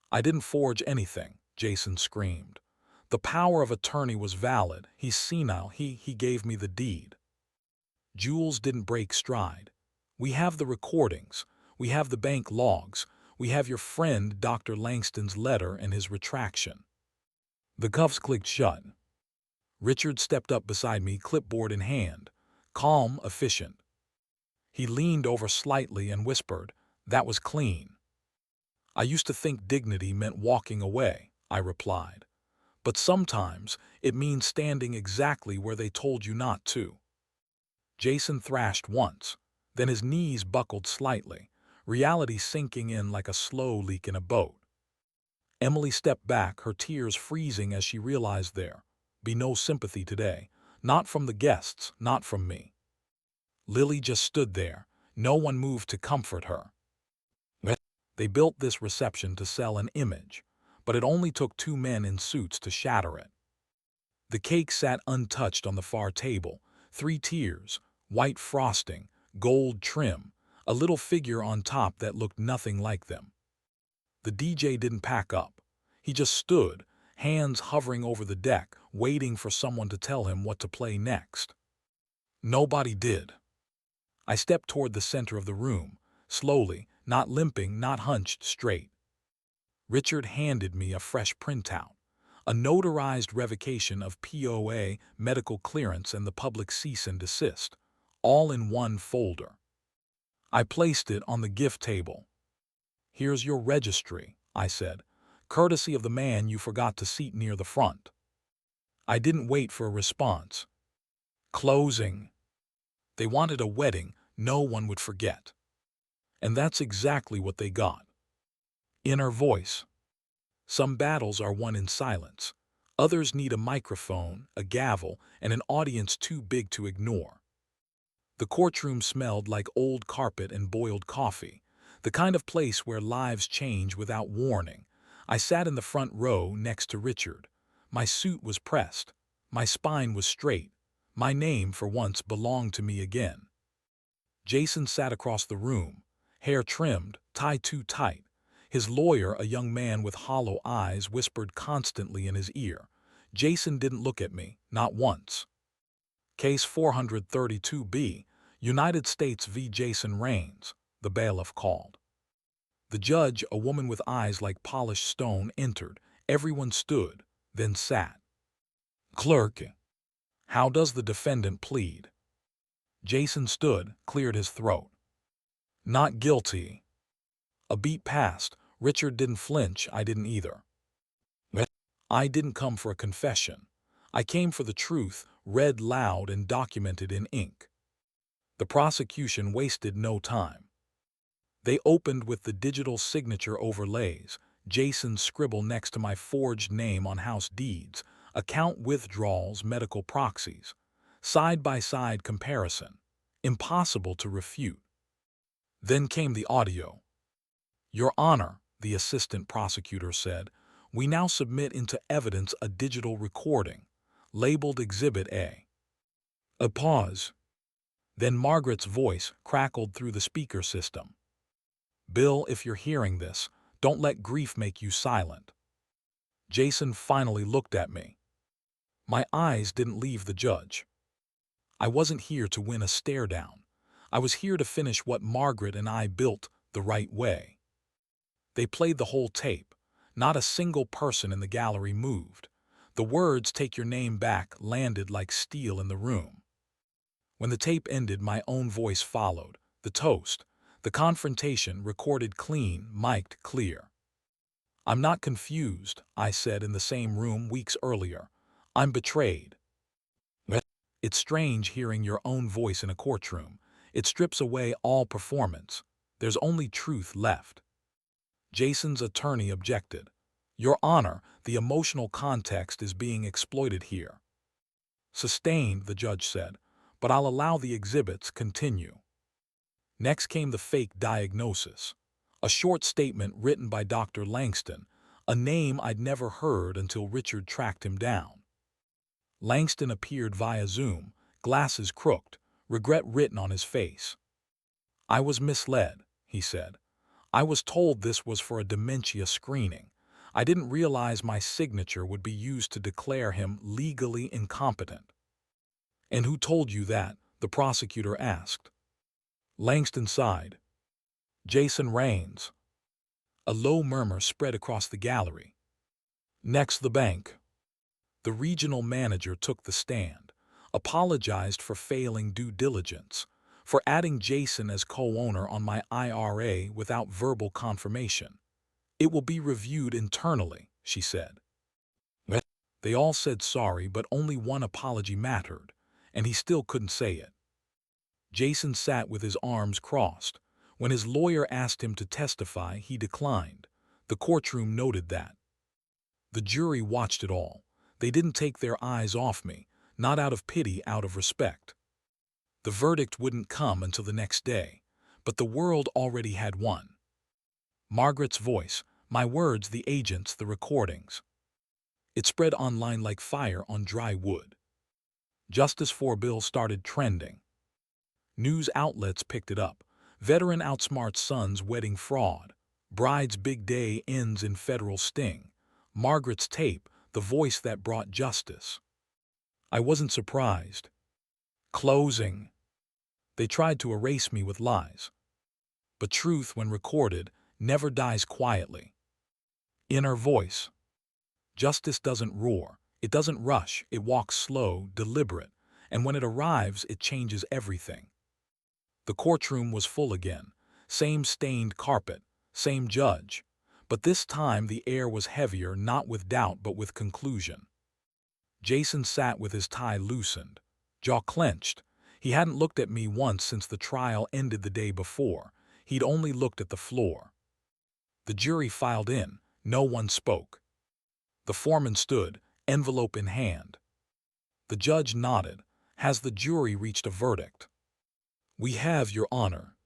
I didn't forge anything, Jason screamed. The power of attorney was valid. He's senile. He gave me the deed. Jules didn't break stride. We have the recordings. We have the bank logs. We have your friend Dr. Langston's letter and his retraction. The cuffs clicked shut. Richard stepped up beside me, clipboard in hand. Calm, efficient. He leaned over slightly and whispered, "That was clean." I used to think dignity meant walking away, I replied. But sometimes it means standing exactly where they told you not to. Jason thrashed once. Then his knees buckled slightly, reality sinking in like a slow leak in a boat. Emily stepped back, her tears freezing as she realized there be no sympathy today, not from the guests, not from me. Lily just stood there. No one moved to comfort her. They built this reception to sell an image, but it only took two men in suits to shatter it. The cake sat untouched on the far table, 3 tiers, white frosting, gold trim, a little figure on top that looked nothing like them. The DJ didn't pack up. He just stood, hands hovering over the deck, waiting for someone to tell him what to play next. Nobody did. I stepped toward the center of the room, slowly, not limping, not hunched, straight. Richard handed me a fresh printout, a notarized revocation of POA, medical clearance, and the public cease and desist, all in one folder. I placed it on the gift table. Here's your registry, I said, courtesy of the man you forgot to seat near the front. I didn't wait for a response. Closing. They wanted a wedding no one would forget. And that's exactly what they got. Inner voice. Some battles are won in silence. Others need a microphone, a gavel, and an audience too big to ignore. The courtroom smelled like old carpet and boiled coffee, the kind of place where lives change without warning. I sat in the front row next to Richard. My suit was pressed. My spine was straight. My name, for once, belonged to me again. Jason sat across the room, hair trimmed, tie too tight. His lawyer, a young man with hollow eyes, whispered constantly in his ear. Jason didn't look at me, not once. Case 432B, United States v. Jason Raines, the bailiff called. The judge, a woman with eyes like polished stone, entered. Everyone stood, then sat. Clerk, how does the defendant plead? Jason stood, cleared his throat. Not guilty. A beat passed. Richard didn't flinch. I didn't either. I didn't come for a confession. I came for the truth, read loud and documented in ink. The prosecution wasted no time. They opened with the digital signature overlays, Jason's scribble next to my forged name on house deeds, account withdrawals, medical proxies. Side-by-side comparison. Impossible to refute. Then came the audio. Your Honor, the assistant prosecutor said, we now submit into evidence a digital recording, labeled Exhibit A. A pause. Then Margaret's voice crackled through the speaker system. Bill, if you're hearing this, don't let grief make you silent. Jason finally looked at me. My eyes didn't leave the judge. I wasn't here to win a stare down. I was here to finish what Margaret and I built the right way. They played the whole tape. Not a single person in the gallery moved. The words, "Take your name back," landed like steel in the room. When the tape ended, my own voice followed. The toast, the confrontation, recorded clean, mic'd clear. "I'm not confused," I said in the same room weeks earlier. "I'm betrayed." It's strange hearing your own voice in a courtroom. It strips away all performance. There's only truth left. Jason's attorney objected. "Your Honor, the emotional context is being exploited here." "Sustained," the judge said, "but I'll allow the exhibits continue." Next came the fake diagnosis. A short statement written by Dr. Langston, a name I'd never heard until Richard tracked him down. Langston appeared via Zoom, glasses crooked, regret written on his face. "I was misled," he said. "I was told this was for a dementia screening. I didn't realize my signature would be used to declare him legally incompetent." "And who told you that?" the prosecutor asked. Langston sighed. "Jason Raines." A low murmur spread across the gallery. Next, the bank. The regional manager took the stand, apologized for failing due diligence, for adding Jason as co-owner on my IRA without verbal confirmation. "It will be reviewed internally," she said. They all said sorry, but only one apology mattered, and he still couldn't say it. Jason sat with his arms crossed. When his lawyer asked him to testify, he declined. The courtroom noted that. The jury watched it all. They didn't take their eyes off me, not out of pity, out of respect. The verdict wouldn't come until the next day, but the world already had won. Margaret's voice, my words, the agents, the recordings. It spread online like fire on dry wood. Justice for Bill started trending. News outlets picked it up. Veteran outsmarts son's wedding fraud. Bride's big day ends in federal sting. Margaret's tape, the voice that brought justice. I wasn't surprised. Closing. They tried to erase me with lies. But truth, when recorded, never dies quietly. Inner voice. Justice doesn't roar. It doesn't rush. It walks slow, deliberate. And when it arrives, it changes everything. The courtroom was full again. Same stained carpet, same judge. But this time the air was heavier, not with doubt but with conclusion. Jason sat with his tie loosened, jaw clenched. He hadn't looked at me once since the trial ended the day before. He'd only looked at the floor. The jury filed in. No one spoke. The foreman stood, envelope in hand. The judge nodded. Has the jury reached a verdict? "We have, Your Honor."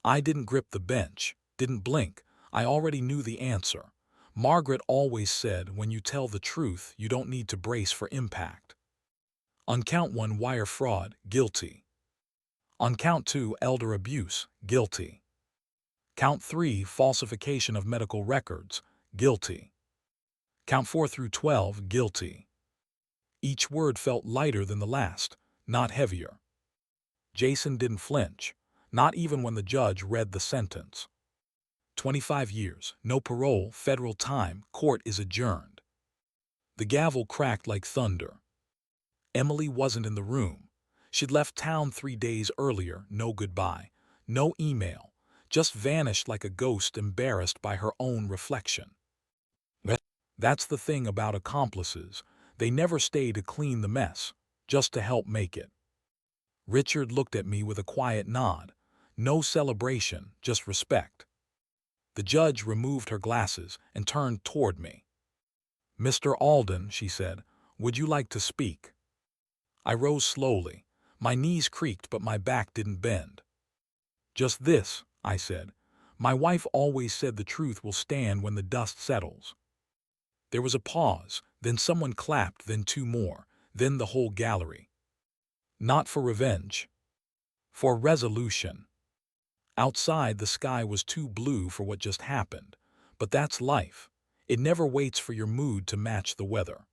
I didn't grip the bench, didn't blink. I already knew the answer. Margaret always said, when you tell the truth, you don't need to brace for impact. On count 1, wire fraud, guilty. On count 2, elder abuse, guilty. Count 3, falsification of medical records, guilty. Count 4 through 12, guilty. Each word felt lighter than the last, not heavier. Jason didn't flinch, not even when the judge read the sentence. 25 years, no parole, federal time, court is adjourned. The gavel cracked like thunder. Emily wasn't in the room. She'd left town 3 days earlier, no goodbye, no email, just vanished like a ghost, embarrassed by her own reflection. That's the thing about accomplices. They never stay to clean the mess, just to help make it. Richard looked at me with a quiet nod. No celebration, just respect. The judge removed her glasses and turned toward me. "Mr. Alden," she said, "would you like to speak?" I rose slowly. My knees creaked, but my back didn't bend. "Just this," I said. "My wife always said the truth will stand when the dust settles." There was a pause, then someone clapped, then 2 more, then the whole gallery. Not for revenge. For resolution. Outside, the sky was too blue for what just happened. But that's life. It never waits for your mood to match the weather.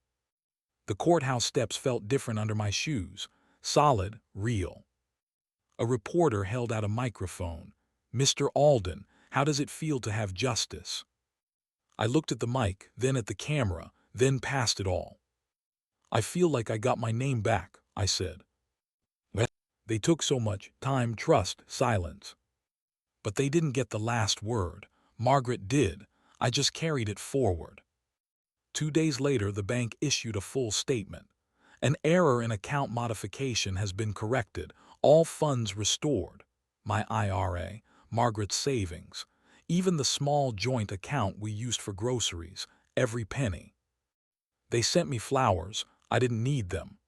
The courthouse steps felt different under my shoes. Solid, real. A reporter held out a microphone. "Mr. Alden, how does it feel to have justice?" I looked at the mic, then at the camera, then past it all. "I feel like I got my name back," I said. They took so much time, trust, silence. But they didn't get the last word. Margaret did. I just carried it forward. 2 days later, the bank issued a full statement. An error in account modification has been corrected. All funds restored. My IRA, Margaret's savings, even the small joint account we used for groceries, every penny. They sent me flowers. I didn't need them.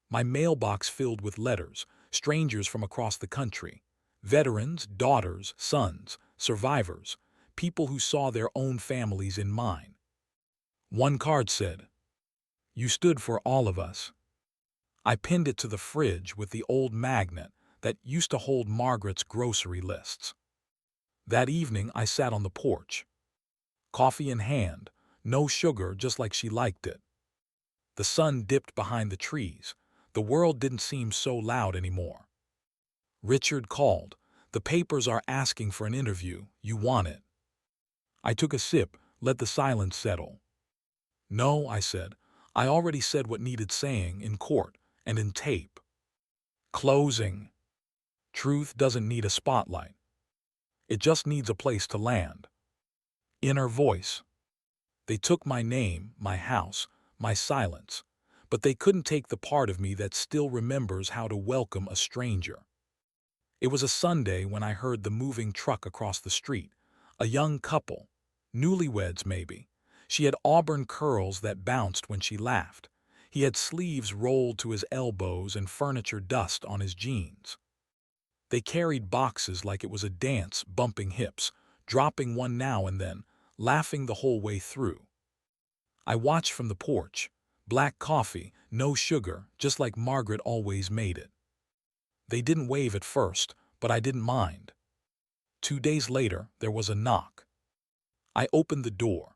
My mailbox filled with letters, strangers from across the country, veterans, daughters, sons, survivors, people who saw their own families in mine. One card said, "You stood for all of us." I pinned it to the fridge with the old magnet that used to hold Margaret's grocery lists. That evening, I sat on the porch, coffee in hand, no sugar, just like she liked it. The sun dipped behind the trees. The world didn't seem so loud anymore. Richard called. "The papers are asking for an interview. You want it?" I took a sip, let the silence settle. "No," I said. "I already said what needed saying in court and in tape." Closing. Truth doesn't need a spotlight. It just needs a place to land. Inner voice. They took my name, my house, my silence, but they couldn't take the part of me that still remembers how to welcome a stranger. It was a Sunday when I heard the moving truck across the street. A young couple, newlyweds maybe. She had auburn curls that bounced when she laughed. He had sleeves rolled to his elbows and furniture dust on his jeans. They carried boxes like it was a dance, bumping hips, dropping one now and then, laughing the whole way through. I watched from the porch. Black coffee, no sugar, just like Margaret always made it. They didn't wave at first, but I didn't mind. 2 days later, there was a knock. I opened the door.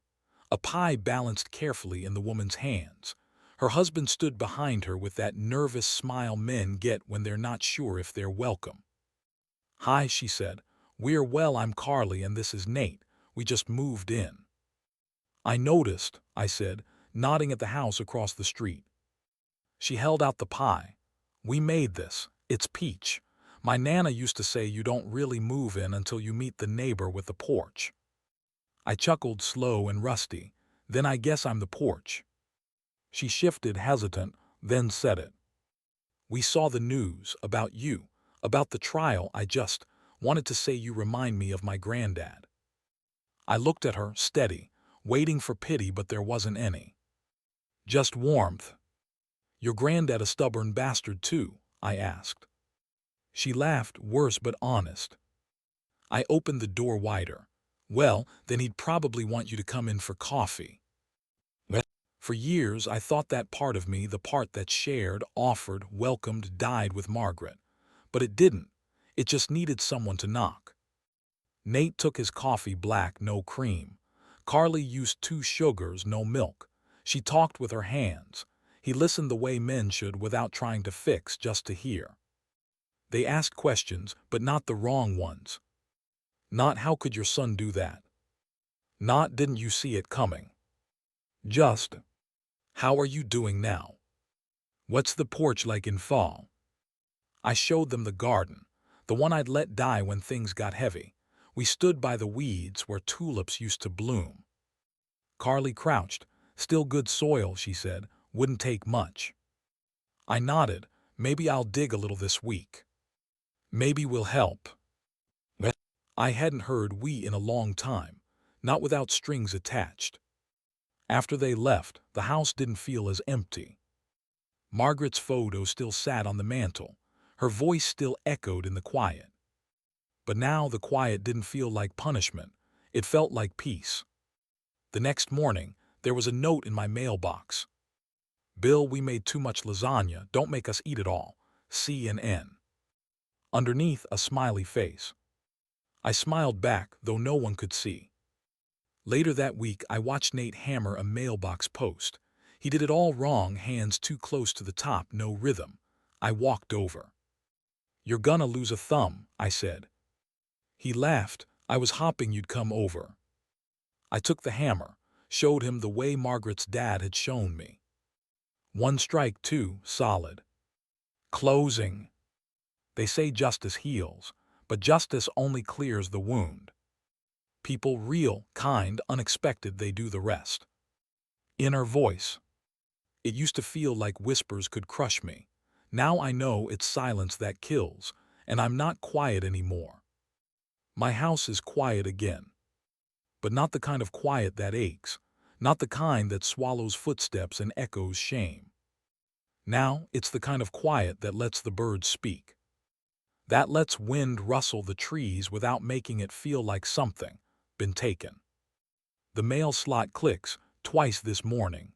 A pie balanced carefully in the woman's hands. Her husband stood behind her with that nervous smile men get when they're not sure if they're welcome. "Hi," she said. "We're well, I'm Carly and this is Nate. We just moved in." "I noticed," I said, nodding at the house across the street. She held out the pie. "We made this. It's peach. My Nana used to say you don't really move in until you meet the neighbor with the porch." I chuckled, slow and rusty. "Then I guess I'm the porch." She shifted, hesitant, then said it. "We saw the news about you, about the trial. I just wanted to say you remind me of my granddad." I looked at her, steady, waiting for pity, but there wasn't any. Just warmth. "Your granddad a stubborn bastard too?" I asked. She laughed, worse but honest. I opened the door wider. "Well, then he'd probably want you to come in for coffee." For years, I thought that part of me, the part that shared, offered, welcomed, died with Margaret. But it didn't. It just needed someone to knock. Nate took his coffee black, no cream. Carly used 2 sugars, no milk. She talked with her hands. He listened the way men should, without trying to fix, just to hear. They asked questions, but not the wrong ones. Not "how could your son do that?" Not "didn't you see it coming?" Just "how are you doing now? What's the porch like in fall?" I showed them the garden, the one I'd let die when things got heavy. We stood by the weeds where tulips used to bloom. Carly crouched. "Still good soil," she said. "Wouldn't take much." I nodded. "Maybe I'll dig a little this week. Maybe we'll help." I hadn't heard "we" in a long time, not without strings attached. After they left, the house didn't feel as empty. Margaret's photo still sat on the mantel. Her voice still echoed in the quiet. But now the quiet didn't feel like punishment. It felt like peace. The next morning, there was a note in my mailbox. "Bill, we made too much lasagna. Don't make us eat it all. C&N." Underneath, a smiley face. I smiled back, though no one could see. Later that week, I watched Nate hammer a mailbox post. He did it all wrong, hands too close to the top, no rhythm. I walked over. "You're gonna lose a thumb," I said. He laughed. "I was hoping you'd come over." I took the hammer, showed him the way Margaret's dad had shown me. 1 strike, 2, solid. Closing. They say justice heals, but justice only clears the wound. People real, kind, unexpected, they do the rest. Inner voice. It used to feel like whispers could crush me. Now I know it's silence that kills, and I'm not quiet anymore. My house is quiet again. But not the kind of quiet that aches, not the kind that swallows footsteps and echoes shame. Now it's the kind of quiet that lets the birds speak. That lets wind rustle the trees without making it feel like something been taken. The mail slot clicks twice this morning.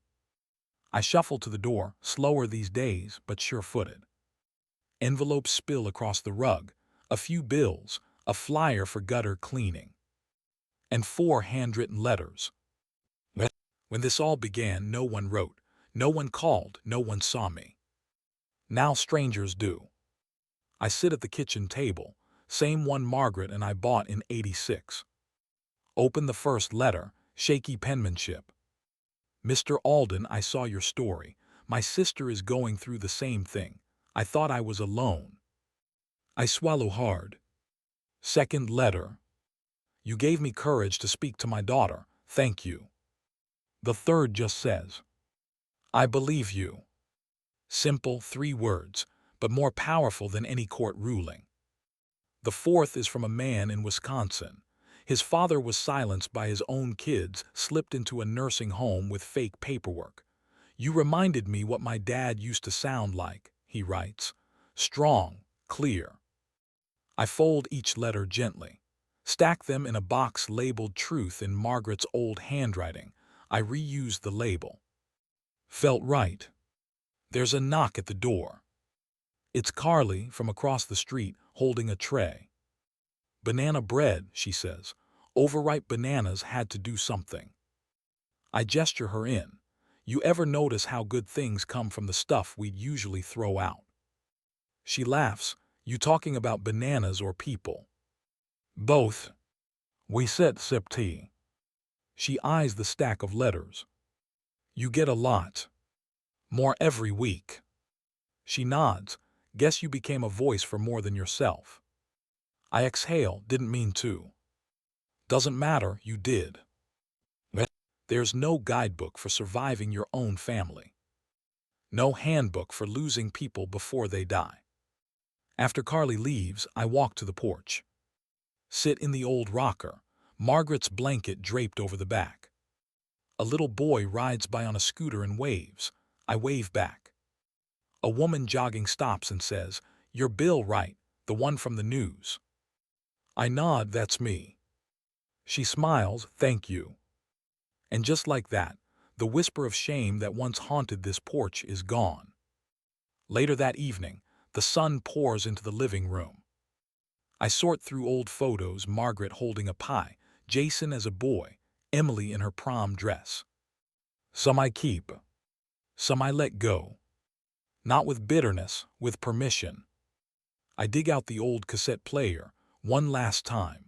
I shuffle to the door, slower these days, but sure-footed. Envelopes spill across the rug, a few bills, a flyer for gutter cleaning, and 4 handwritten letters. When this all began, no one wrote, no one called, no one saw me. Now strangers do. I sit at the kitchen table, same one Margaret and I bought in '86. Open the first letter, shaky penmanship. Mr. Alden, I saw your story. My sister is going through the same thing. I thought I was alone. I swallow hard. Second letter. You gave me courage to speak to my daughter. Thank you. The third just says, I believe you. Simple 3 words, but more powerful than any court ruling. The fourth is from a man in Wisconsin. His father was silenced by his own kids, slipped into a nursing home with fake paperwork. You reminded me what my dad used to sound like, he writes. Strong, clear. I fold each letter gently, stack them in a box labeled Truth in Margaret's old handwriting. I reused the label. Felt right. There's a knock at the door. It's Carly from across the street holding a tray. Banana bread, she says. Overripe bananas had to do something. I gesture her in. You ever notice how good things come from the stuff we'd usually throw out? She laughs. You talking about bananas or people? Both. We sip tea. She eyes the stack of letters. You get a lot. More every week. She nods. Guess you became a voice for more than yourself. I exhale, didn't mean to. Doesn't matter, you did. There's no guidebook for surviving your own family. No handbook for losing people before they die. After Carly leaves, I walk to the porch. Sit in the old rocker, Margaret's blanket draped over the back. A little boy rides by on a scooter and waves. I wave back. A woman jogging stops and says, Your Bill right, the one from the news. I nod, that's me. She smiles, thank you. And just like that, the whisper of shame that once haunted this porch is gone. Later that evening, the sun pours into the living room. I sort through old photos, Margaret holding a pie, Jason as a boy, Emily in her prom dress. Some I keep, some I let go. Not with bitterness, with permission. I dig out the old cassette player, one last time.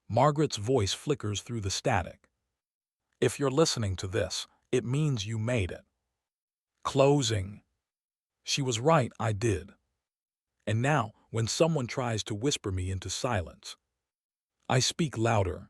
Margaret's voice flickers through the static. If you're listening to this, it means you made it. Closing. She was right, I did. And now, when someone tries to whisper me into silence, I speak louder.